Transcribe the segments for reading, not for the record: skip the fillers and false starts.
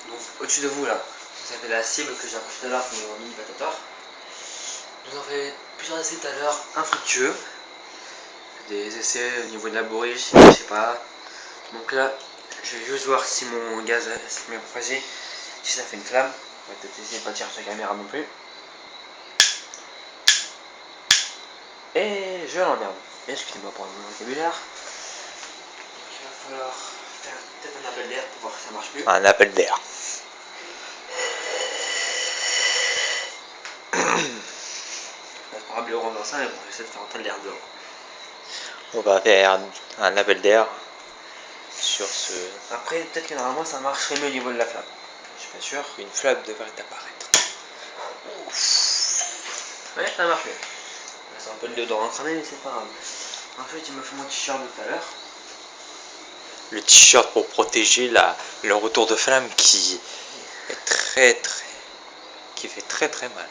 Donc au-dessus de vous là, vous avez la cible que j'ai appris tout à l'heure pour mon mini patator. Nous avons fait plusieurs essais tout à l'heure infructueux. Des essais au niveau de la bourriche, je sais pas. Donc là, je vais juste voir si mon gaz s'est bien propagé, si ça fait une flamme. On va peut-être essayer de pas tirer sur la caméra non plus. Et je l'emmerde. Excusez-moi pour mon vocabulaire. Donc il va falloir faire peut-être un appel d'air pour voir si ça marche plus. Un appel d'air. C'est pas grave, le rond dans ça, mais bon, j'essaie de faire entrer l'air dehors. On va faire un appel d'air sur ce... Après, peut-être que normalement ça marcherait mieux au niveau de la flamme. Je suis pas sûr. Une flamme devrait apparaître. Ouais, ça marche mieux. C'est un peu le déodorant cramé, mais c'est pas grave. Ensuite, il me fait mon t-shirt de tout à l'heure. Le t-shirt pour protéger le retour de flamme qui est qui fait très mal.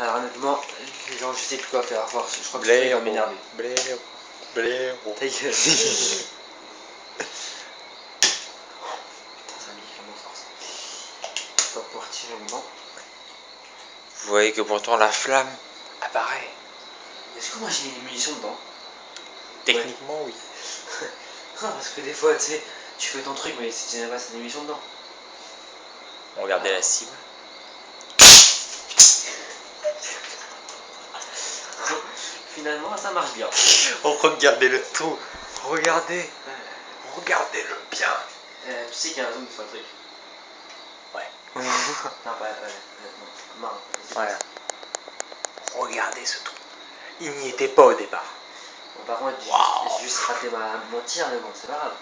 Alors honnêtement, les gens, je sais plus quoi faire à force. Je crois que ça va m'énerver. Blaireau. Ta gueule. Putain, ça me dit comment force. Pas pouvoir tirer dedans. Vous voyez que pourtant la flamme apparaît. Est-ce que moi j'ai une munition dedans? Techniquement, oui. Non, parce que des fois, tu sais, tu fais ton truc, mais si tu n'as pas cette munition dedans. Regardez la cible. Finalement, ça marche bien. Oh, regardez le trou. Regardez. Regardez-le bien. Tu sais qu'il y a un zoom sur le truc. Ouais. Non, pas non. Voilà. Regardez ce trou. Il n'y était pas au départ. Bon, par contre, j'ai juste raté mon tir, mais bon, c'est pas grave.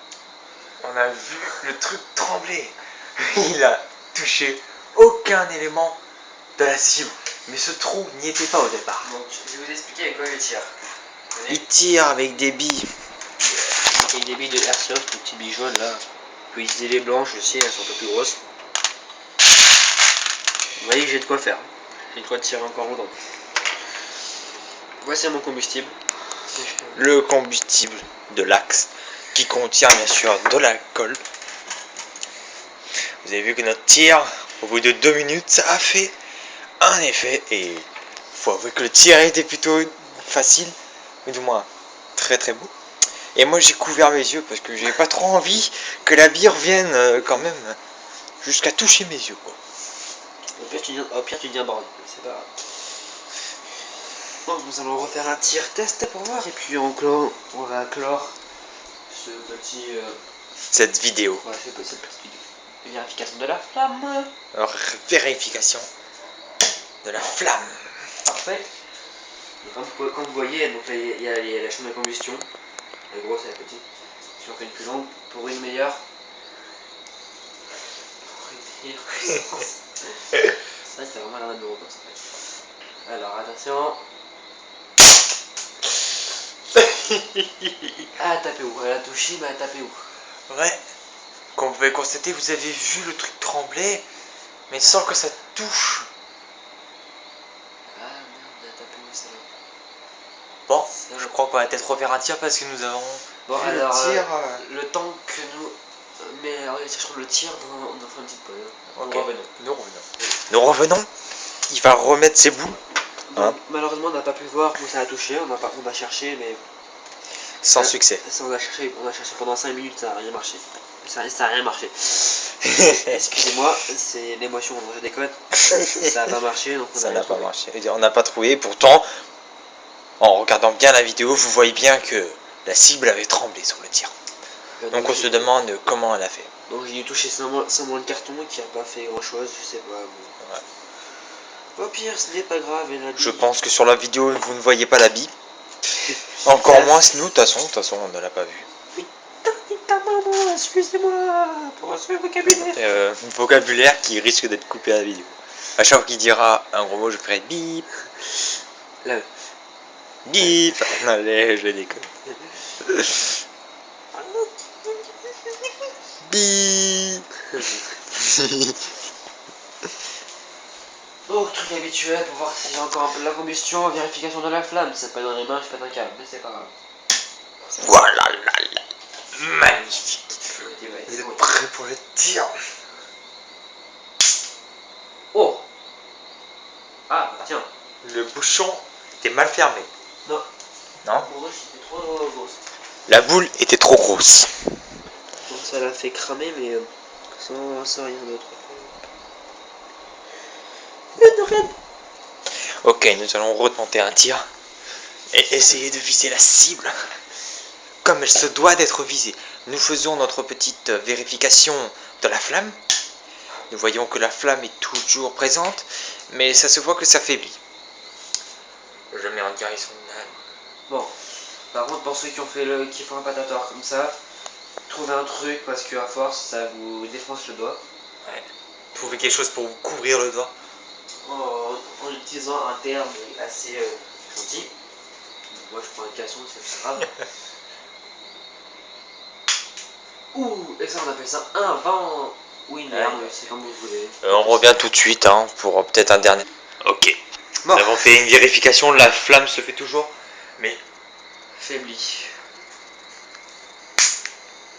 On a vu le truc trembler. Il a touché aucun élément de la cible. Mais ce trou n'y était pas au départ. Donc, je vais vous expliquer avec quoi je tire. Il tire avec des billes. Avec des billes de airsoft, des petits billes jaunes là. On peut utiliser les blanches aussi, elles sont un peu plus grosses. Vous voyez que j'ai de quoi faire. J'ai de quoi tirer encore longtemps. Voici mon combustible. Le combustible de l'Axe qui contient bien sûr de l'alcool. Vous avez vu que notre tir, au bout de 2 minutes, ça a fait un effet. Et faut avouer que le tir était plutôt facile, mais du moins très beau. Et moi j'ai couvert mes yeux parce que j'ai pas trop envie que la bière vienne quand même jusqu'à toucher mes yeux, quoi. Au pire, tu dis un bordel, c'est pas grave. Donc, nous allons refaire un tir test pour voir, et puis on va clore ce petit. Cette vidéo. Ouais, cette petite vidéo. Vérification de la flamme. Alors, vérification de la flamme. Parfait. Et comme vous voyez, donc là, il y a la chambre de combustion. La grosse et la petite. Si on fait une plus longue, pour une meilleure. puissance. C'est vrai que c'est vraiment la de comme ça. Alors attention. Elle a tapé où? Elle a touché, mais elle a tapé où? Ouais. Comme vous pouvez constater, vous avez vu le truc trembler, mais sans que ça touche. Ah merde, elle a tapé où ça là? Bon, je crois qu'on va peut-être refaire un tir parce que nous avons Bon, vu alors, le tir. le temps que nous. Mais alors, sachant le tir, on en fera une petite pause. Ok. Nous revenons. Nous revenons. Il va remettre ses boules. Donc, malheureusement, on n'a pas pu voir où ça a touché. On a cherché, mais. Sans succès. On a cherché pendant 5 minutes, ça n'a rien marché. Ça n'a rien marché. Excusez-moi, c'est l'émotion, je déconne. Ça n'a pas marché, donc ça n'a pas marché. On n'a pas trouvé. Pourtant, en regardant bien la vidéo, vous voyez bien que la cible avait tremblé sur le tir. Donc on se demande comment elle a fait. Donc j'ai dû toucher seulement le carton qui n'a pas fait grand chose, je sais pas. Bon. Au pire, ce n'est pas grave. Je pense que sur la vidéo, vous ne voyez pas la bille. Encore moins nous, de toute façon, on ne l'a pas vu. Excusez-moi pour ce vocabulaire. Vocabulaire qui risque d'être coupé à la vidéo. À chaque fois qu'il dira un gros mot, je ferai bip. Là. Bip. Allez, je déconne. Bip. Donc, truc habituel pour voir si j'ai encore un peu de la combustion, vérification de la flamme. Si c'est pas dans les mains, je pète un câble, mais c'est pas grave. Voilà, là. Magnifique. Ok, ouais, Vous c'est bon. êtes prêts pour le tir? Oh! Ah, bah tiens. Le bouchon était mal fermé. Non. Non? Bon, moi, c'était trop grosse. La boule était trop grosse. Donc, ça l'a fait cramer, mais sans rien d'autre. Ok, nous allons retenter un tir et essayer de viser la cible comme elle se doit d'être visée. Nous faisons notre petite vérification de la flamme. Nous voyons que la flamme est toujours présente, mais ça se voit que ça faiblit. Je mets en direction de la... Bon, par contre, pour ceux qui font un patator comme ça, trouvez un truc parce que à force, ça vous défonce le doigt. Ouais. Trouvez quelque chose pour vous couvrir le doigt. En utilisant un terme assez gentil. Moi, je prends un casson, c'est pas grave. Ouh, et ça, on appelle ça un vent. Oui, une herbe, c'est comme vous voulez. On revient tout de suite pour peut-être un dernier. Ok. Bon. Nous avons fait une vérification, la flamme se fait toujours, mais... Faibli.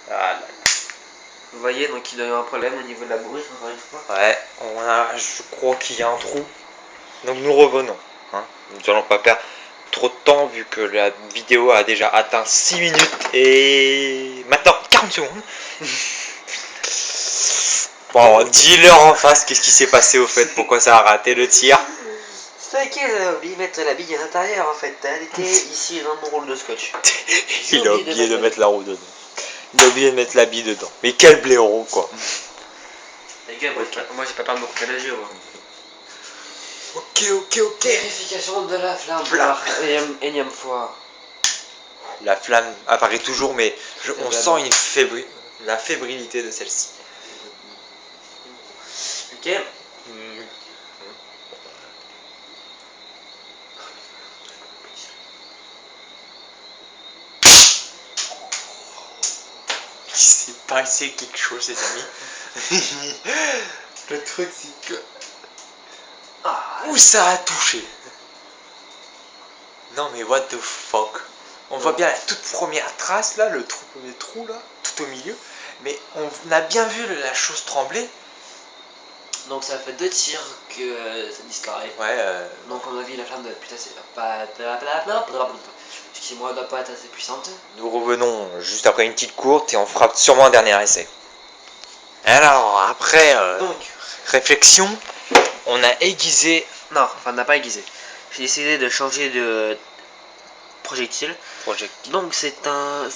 Ah là. Vous voyez, donc il a eu un problème au niveau de la bourriche, encore une fois. Ouais, je crois qu'il y a un trou. Donc nous revenons. Nous n'allons pas perdre trop de temps vu que la vidéo a déjà atteint 6 minutes et maintenant 40 secondes. Bon, dis-leur en face qu'est-ce qui s'est passé au fait, pourquoi ça a raté le tir. C'est ok, j'avais oublié de mettre la bille à l'intérieur en fait. Elle était ici dans mon rôle de scotch. Il a oublié de mettre la roue dedans. Il a oublié de mettre la bille dedans. Mais quel blaireau quoi. Les gars, moi j'ai pas peur de me couper la gueule. Ok. Vérification de la flamme pour la énième fois. La flamme apparaît toujours, mais on la sent la fébrilité de celle-ci. Ok. Il s'est passé quelque chose, les amis. Le truc, c'est que... Où ça a touché? Non mais what the fuck? On voit bien la toute première trace là, le trou là, tout au milieu. Mais on a bien vu la chose trembler. Donc ça fait 2 tirs que ça disparaît. Ouais. Donc à mon avis la flamme doit être plus assez... Excusez-moi, doit pas être assez puissante. Nous revenons juste après une petite courte et on fera sûrement un dernier essai. Alors après Donc, réflexion, on a aiguisé... non, enfin on n'a pas aiguisé. J'ai décidé de changer de projectile. Donc c'est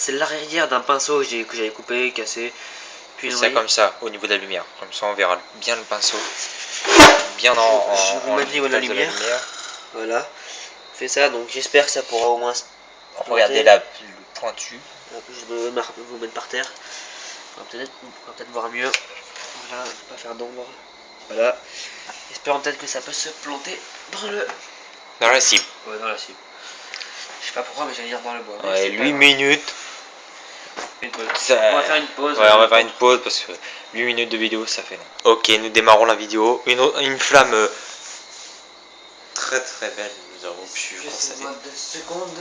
l'arrière d'un pinceau que j'avais coupé, cassé. Puis ça comme ça, au niveau de la lumière. Comme ça on verra bien le pinceau. Bien je vous mets au niveau de la lumière. Voilà. Fais ça, donc j'espère que ça pourra au moins... Regardez le pointu. Je vais vous mettre par terre. On va peut-être voir mieux. Voilà, pas faire d'ombre. Voilà. Espérons peut-être que ça peut se planter dans la cible. Ouais, dans la cible. Je sais pas pourquoi, mais j'allais dire dans le bois. Ouais, 8 minutes. On va faire une pause. Ouais, on va faire une pause parce que 8 minutes de vidéo ça fait long. Ok, nous démarrons la vidéo. Une flamme très belle, nous avons pu constater. 2 secondes.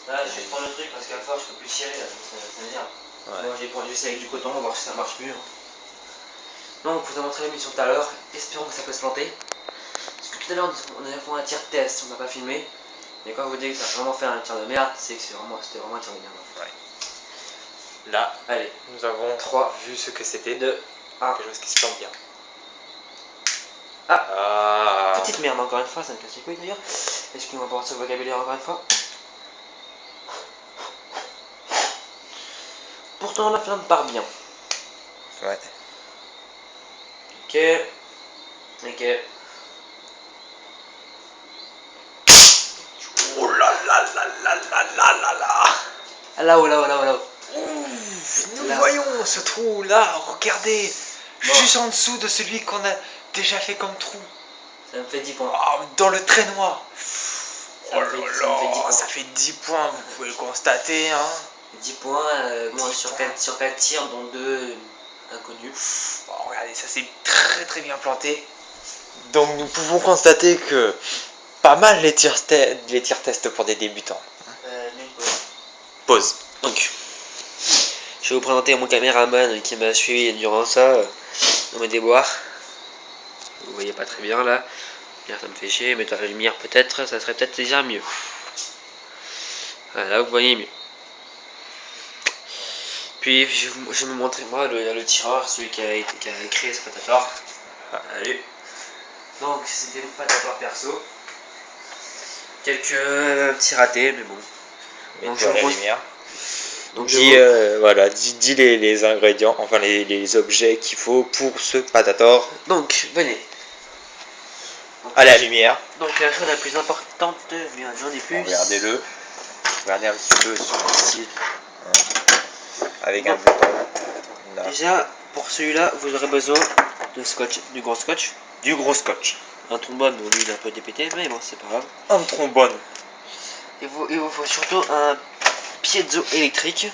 Là, je vais prendre le truc parce qu'à force, je peux plus tirer là, ça m'énerve. Ouais. Moi, j'ai pris juste avec du coton, on va voir si ça marche mieux. Donc, pour vous montrer la mission tout à l'heure, espérons que ça peut se planter. Parce que tout à l'heure, on a fait un tir test, on n'a pas filmé. Et quand vous dites que ça a vraiment fait un tir de merde, c'est que c'était vraiment un tir de merde. Ouais. Là, allez, nous avons 3, vu ce que c'était. 2, 1. Quelque chose qui se plante bien. Petite merde encore une fois, ça me casse les couilles d'ailleurs. Excusez-moi pour ce vocabulaire encore une fois. Pourtant, la flamme part bien. Ouais. Ok. Oh là. Là-haut. Nous voyons ce trou là, regardez. Juste en dessous de celui qu'on a déjà fait comme trou. Ça me fait 10 points. Oh, dans le trait noir. Ça fait 10 points, vous pouvez le constater. 10 points, sur 4 tirs, dont 2 inconnus. Oh, regardez, et ça s'est très bien planté. Donc nous pouvons constater que pas mal les tir tests pour des débutants. Pause. Donc, je vais vous présenter mon caméraman qui m'a suivi durant ça, dans mes déboires. Vous voyez pas très bien là. Ça me fait chier, mais à la lumière peut-être, ça serait peut-être déjà mieux. Voilà, là vous voyez mieux. Puis je vais vous montrer moi le tireur, celui qui a créé ce Patator. Allez. Donc c'était mon Patator perso. Quelques petits ratés, mais bon. Donc je la vous lumière. Donc Dis, voilà, dis les ingrédients, enfin les objets qu'il faut pour ce Patator. Donc venez. Donc, à la lumière. Donc la chose la plus importante, mais j'en ai plus. Regardez-le. Regardez un petit peu sur le style. Avec un bouton. Là. Déjà, pour celui-là, vous aurez besoin de scotch, du gros scotch. Du gros scotch. Un trombone, bon, lui il est un peu dépété, mais bon, c'est pas grave. Un trombone. Il vous faut surtout un piezo électrique.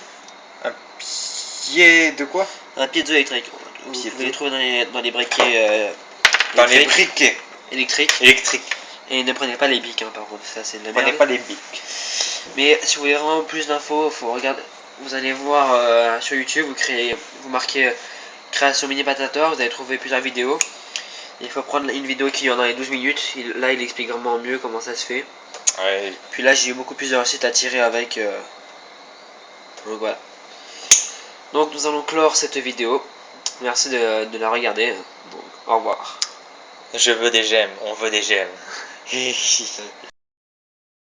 Un pied de quoi? Un piezo électrique. Vous pouvez les trouver dans les briquets. Dans les briquets électriques. Et ne prenez pas les bics, hein, par contre, ça c'est de la merde. Prenez pas les bics. Mais si vous voulez vraiment plus d'infos, faut regarder. Vous allez voir sur YouTube, vous marquez création mini Patator, vous allez trouver plusieurs vidéos. Il faut prendre une vidéo qui est dans les 12 minutes. Là, il explique vraiment mieux comment ça se fait. Ouais. Puis là, j'ai eu beaucoup plus de recettes à tirer avec. Donc voilà. Donc nous allons clore cette vidéo. Merci de la regarder. Donc, au revoir. Je veux des j'aime, on veut des j'aime.